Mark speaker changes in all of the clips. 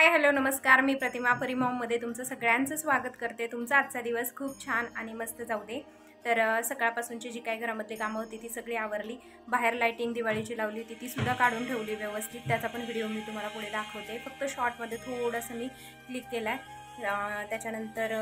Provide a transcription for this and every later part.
Speaker 1: Hi hello नमस्कार, मी प्रतिमा परिमॉममध्ये तुमचं सगळ्यांचं स्वागत करते। तुमचा आजचा दिवस खूप छान आणि मस्त जाऊ दे। तर सकाळपासूनची जी काही घरामधली कामं होती ती सगळी आवरली। बाहेर लाइटिंग दिवाळीची लावली होती ती सुद्धा काढून ठेवली व्यवस्थित, त्याचा पण व्हिडिओ मी तुम्हाला पुढे दाखवते। फक्त शॉर्टमध्ये थोडंसं मी क्लिक केलं आहे। त्याच्यानंतर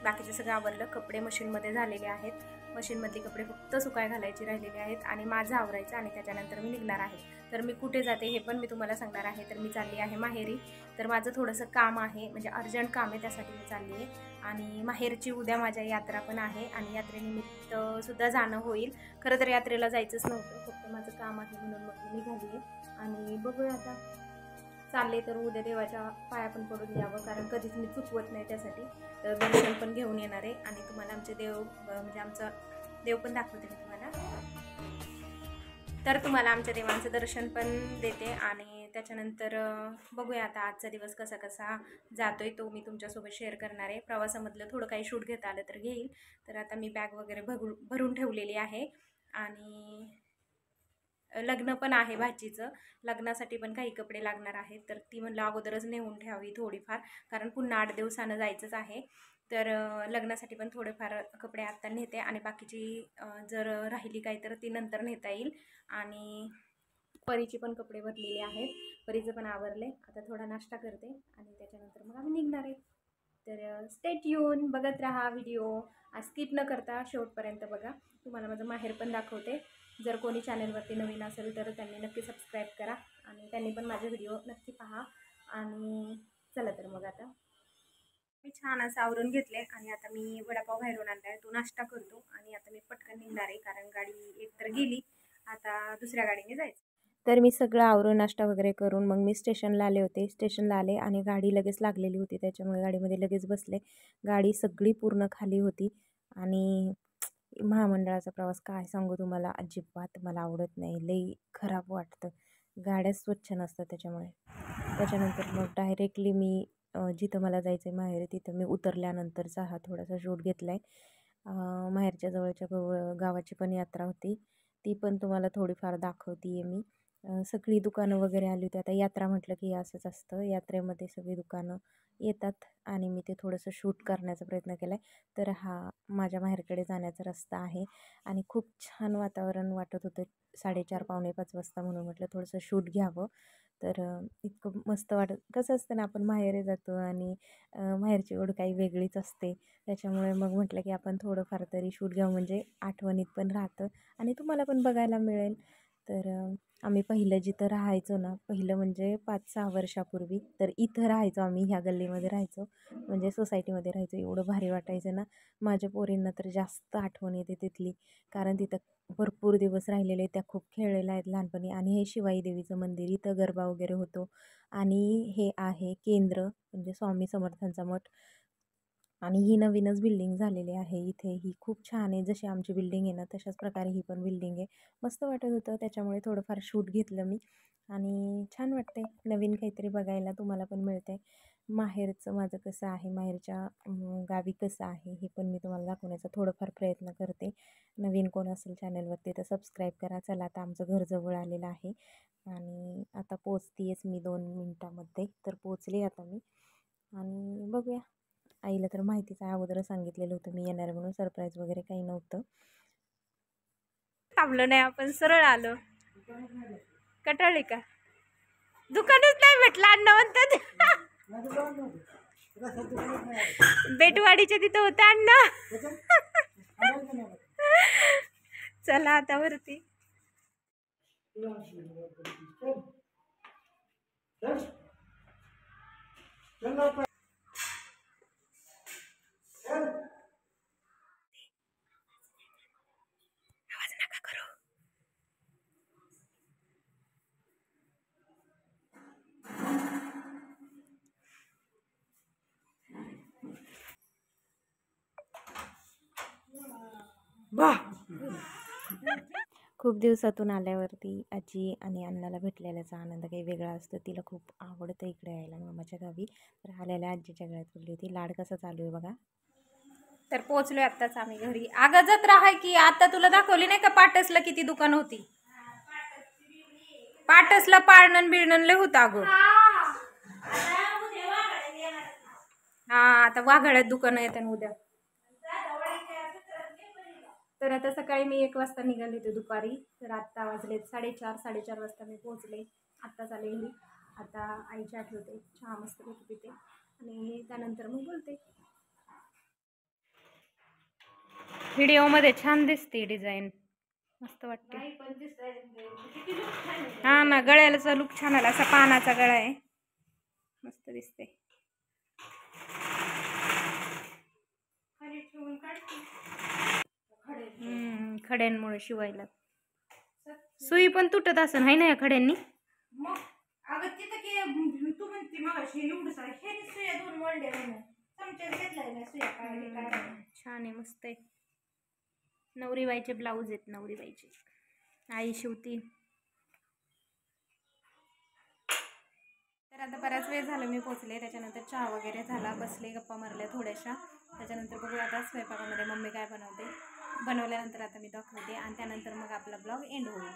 Speaker 1: बाकीचं सगळं आवरलं। कपडे मशीनमध्ये झालेले आहेत, मशीनमधले कपडे फक्त सुकाय घालायचे राहिलेले आहेत आणि माझं आवरायचं आणि त्याच्यानंतर मी निघणार आहे। तर मी कुठे जाते हे पण मी तुम्हाला सांगणार आहे। तर मी चालली आहे माहेरी। तर माझं थोडंसं काम आहे, म्हणजे अर्जंट काम आहे, त्यासाठी मी चालली आहे। आणि माहेरची उद्या माझ्या यात्रा पण आहे आणि यात्रेनिमित्त सुद्धा जाणं होईल। खरं तर यात्रेला जायचंच नव्हतं, फक्त माझं काम आहे म्हणून मग मी निघाली आहे। आणि बघूया आता, चालले तर उद्या देवाच्या पाया पण पडून यावं, कारण कधीच मी चुकवत नाही त्यासाठी। तर दर्शन पण घेऊन येणार आहे आणि तुम्हाला आमचे देव म्हणजे आमचं देव पण दाखवते मी तुम्हाला। तर तुम्हाला आमच्या देवांचं दर्शन पण देते आणि त्याच्यानंतर बघूया आता आजचा दिवस कसा कसा जातोय तो मी तुमच्यासोबत शेअर करणार आहे। प्रवासामधलं थोडं काही शूट घेता आलं तर घेईल। तर आता मी बॅग वगैरे भरून ठेवलेली आहे आणि लग्न पण आहे भाचीचं, लग्नासाठी पण काही कपडे लागणार आहेत। तर ती म्हणलं अगोदरच नेऊन ठेवावी थोडीफार, कारण पुन्हा 8 दिवसानं जायचंच आहे। तर लग्नासाठी पण थोडेफार कपडे आत्ता नेते आणि बाकीची जर राहिली काही तर ती नंतर नेता येईल। आणि परीची पण कपडे भरलेले आहेत, परीचं पण आवरले। आता थोडा नाश्ता करते आणि त्याच्यानंतर मग आम्ही निघणार आहे। तर स्टे ट्यून, बघत राहा व्हिडिओ, स्किप न करता शेवटपर्यंत बघा। तुम्हाला माझं माहेर पण दाखवते। जर कोणी चॅनलवरती नवीन असेल तर त्यांनी नक्की सबस्क्राईब करा आणि त्यांनी पण माझे व्हिडिओ नक्की पहा। आणि चला तर मग आता मी छान असं आवरून घेतले आणि आता मी वडापाव बाहेरून आणलाय, तो नाश्ता करतो आणि आता मी पटकन निघणार आहे, कारण गाडी एकतर गेली, आता दुसऱ्या गाडीने जायचं। तर मी सगळं आवरून नाश्ता वगैरे करून मग मी स्टेशनला आले होते। स्टेशनला आले आणि गाडी लगेच लागलेली होती, त्याच्यामुळे गाडीमध्ये लगेच बसले। गाडी सगळी पूर्ण खाली होती आणि महामंडळाचा प्रवास काय सांगू तुम्हाला, अजिबात मला आवडत नाही, लई खराब वाटतं, गाड्या स्वच्छ नसतात त्याच्यामुळे। त्याच्यानंतर मग डायरेक्टली मी जिथं मला जायचं आहे माहेर, तिथं मी उतरल्यानंतरचा हा थोडासा शूट घेतला आहे। माहेरच्या जवळच्या गावाची पण यात्रा होती, ती पण तुम्हाला थोडीफार दाखवते आहे मी। सगळी दुकानं वगैरे आली होती। आता यात्रा म्हटलं की असंच असतं, यात्रेमध्ये सगळी दुकानं येतात आणि मी ते थोडंसं शूट करण्याचा प्रयत्न केला आहे। तर हा माझ्या माहेरकडे जाण्याचा रस्ता आहे आणि खूप छान वातावरण वाटत होतं 4:30 पावणे 5 वाजता, म्हणून म्हटलं थोडंसं शूट घ्यावं। तर इतकं मस्त वाटत, कसं असतं ना, आपण माहेरी जातो आणि माहेरची ओढ काही वेगळीच असते, त्याच्यामुळे मग म्हटलं की आपण थोडंफार तरी शूट घ्यावं, म्हणजे आठवणीत पण राहतं आणि तुम्हाला पण बघायला मिळेल। तर आम्ही पहिलं जिथं राहायचो ना, पहिलं म्हणजे 5-6 वर्षापूर्वी, तर इथं राहायचो आम्ही, ह्या गल्लीमध्ये राहायचो, म्हणजे सोसायटीमध्ये राहायचो। एवढं भारी वाटायचं ना, माझ्या पोरींना तर जास्त आठवण येते तिथली, कारण तिथं भरपूर दिवस राहिलेले, त्या खूप खेळलेल्या आहेत लहानपणी। आणि हे शिवाई देवीचं मंदिर, इथं गरबा वगैरे होतो आणि हे आहे केंद्र, म्हणजे स्वामी समर्थांचा मठ। आणि ही नवीनच बिल्डिंग झालेली आहे इथे, ही खूप छान आहे, जशी आमची बिल्डिंग आहे ना तशाच प्रकारे ही पण बिल्डिंग आहे। मस्त वाटत होतं, त्याच्यामुळे थोडंफार शूट घेतलं मी आणि छान वाटते, नवीन काहीतरी बघायला तुम्हाला पण मिळते। माहेरचं माझं कसं आहे, माहेरच्या गावी कसं आहे हे पण मी तुम्हाला दाखवण्याचा थोडंफार प्रयत्न करते। नवीन कोण असेल चॅनलवरती तर सबस्क्राईब करा। चला आता आमचं घर जवळ आलेलं आहे आणि आता पोचतेच मी 2 मिनटामध्ये, तर पोचले आता मी। आणि बघूया, आईला तर माहितीच आहे, अगोदर सांगितलेलं होतं मी येणार म्हणून, सरप्राईज वगैरे काही नव्हतं। थांबलं नाही आपण, सरळ आलो। कटाळी का, दुकानच नाही भेटलं अन्न म्हणतात। बेटवाडीच्या तिथं होतं अन्न। चला आता वरती। आवाज नका करू। खूप दिवसातून आल्यावरती आजी आणि अण्णाला भेटलेल्याचा आनंद काही वेगळा असतो। तिला खूप आवडतं इकडे यायला मामाच्या गावी, तर आलेल्या आजीच्या गळ्यात पडली होती। लाड कसा चालू आहे बघा। तर पोहोचलोय आत्ताच आम्ही घरी। अगं जत्रा आहे की, आता तुला दाखवली नाही का पाटसला किती दुकान होती, पाटसला पाळणन बिळणन लय होतं अगं। आता वाघाळ्यात दुकानं येते ना उद्या. तर आता सकाळी मी 1 वाजता निघाले होते दुपारी, तर आत्ता वाजलेत 4:30 वाजता मी पोहोचले. आत्ताच आले घरी. आता आईची आठवते, चहा मस्त पिते आणि त्यानंतर मग बोलते. व्हिडिओमध्ये छान दिसते डिझाईन, मस्त वाटते. हा ना, गळ्याचा लुक छान आला, असा पानाचा गळा आहे, मस्त दिसते. खड्यांमुळे शिवायला सुई पण तुटत असं नाही ना या खड्यांनी. छान आहे, मस्त आहे. नवरीबाईचे ब्लाऊज आहेत, नवरीबाईचे आई शिवती. तर आता बराच वेळ झाला मी पोचले. त्याच्यानंतर चहा वगैरे झाला, बसले, गप्पा मारल्या थोड्याशा. त्याच्यानंतर बघू आता स्वयंपाकामध्ये मम्मी काय बनवते. बनवल्यानंतर आता मी दाखवते आणि त्यानंतर मग आपला ब्लॉग एंड होईल.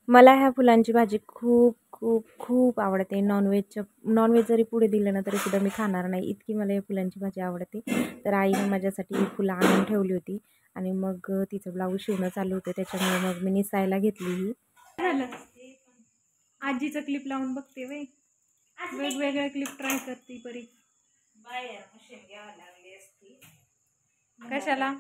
Speaker 1: मला ह्या फुलांची भाजी खूप खूप खूप आवडते. नॉनव्हेज जरी पुढे दिलं ना तरी सुद्धा मी खाणार नाही, इतकी मला या फुलांची भाजी आवडते. तर आईने माझ्यासाठी ही फुलं आणून ठेवली होती आणि मग तिचं ब्लाऊज शिवणं चालू होतं, त्याच्यामुळे मग मी निसायला घेतली. ही आजीचं क्लिप लावून बघते बाई, वेगवेगळ्या क्लिप ट्राय करते. परी बाहेर मशीन घ्यावं लागली असती. कशाला?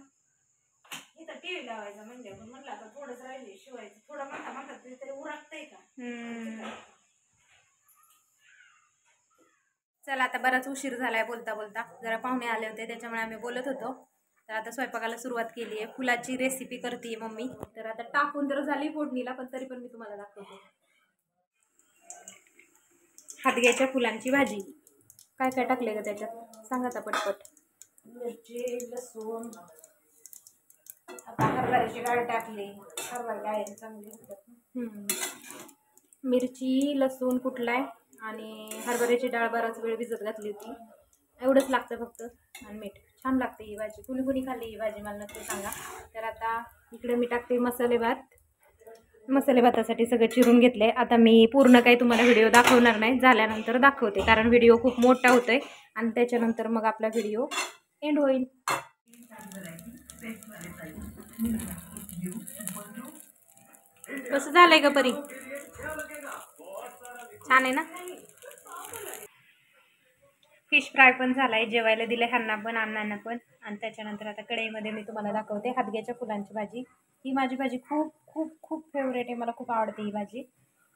Speaker 1: इथं टीव्ही लावायचा म्हणजे म्हणलं आता थोडंच राहिले शिवायचं, थोडं म्हणता तरी उरकतंय का. चला आता बराच उशीर झालाय बोलता बोलता, जरा पाहुणे आले होते त्याच्यामुळे आम्ही बोलत होतो. तर आता स्वयंपाकाला सुरुवात केली आहे. फुलाची रेसिपी करते मम्मी. तर आता टाकून तर झाली फोडणीला, पण तरी पण मी तुम्हाला दाखवते. हादग्याच्या फुलांची भाजी. काय काय टाकले ग त्याच्यात सांगा आता पटपट. मिरची, लसूण, आता हरभऱ्याची डाळ टाकली. हरभरा डाळ चांगली. मिरची, लसूण कुटलाय आणि हरभऱ्याची डाळ बराच वेळ भिजत घातली होती. एवढंच लागतं फक्त, आणि मीठ. छान लागते ही भाजी. कुणी कुणी खाल्ली ही भाजी मला नक्की सांगा. तर आता इकडे मी टाकते मसाले भात. मसाले भातासाठी सगळं चिरून घेतले. आता मी पूर्ण काही तुम्हाला व्हिडिओ दाखवणार नाही, झाल्यानंतर दाखवते, कारण व्हिडिओ खूप मोठा होतोय आणि त्याच्यानंतर मग आपला व्हिडिओ एंड होईल. कसं झालंय का परी? छान आहे ना. फिश फ्राय पण झालाय, जेवायला दिले ह्यांना पण अण्णांना पण. आणि त्याच्यानंतर आता कढईमध्ये मी तुम्हाला दाखवते हादग्याच्या फुलांची भाजी. ही माझी भाजी खूप खूप खूप फेवरेट आहे, मला खूप आवडते ही भाजी.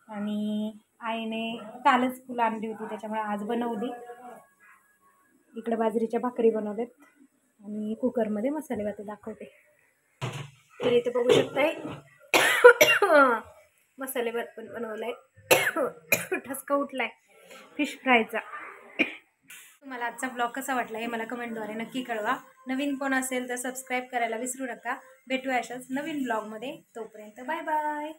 Speaker 1: आणि आईने कालच फुलं आणली होती त्याच्यामुळे आज बनवली. इकडे बाजरीच्या भाकरी बनवलेत आणि कुकरमध्ये मसाले भात दाखवते. तर इथे बघू शकताय मसाले भात पण बनवलाय. ठसका उठलाय फिश फ्रायचा. तुम्हाला आजचा ब्लॉग कसा वाटला हे मला कमेंटद्वारे नक्की कळवा. नवीन कोण असेल तर सबस्क्राईब करायला विसरू नका. भेटूया अशाच नवीन ब्लॉगमध्ये. तोपर्यंत बाय बाय.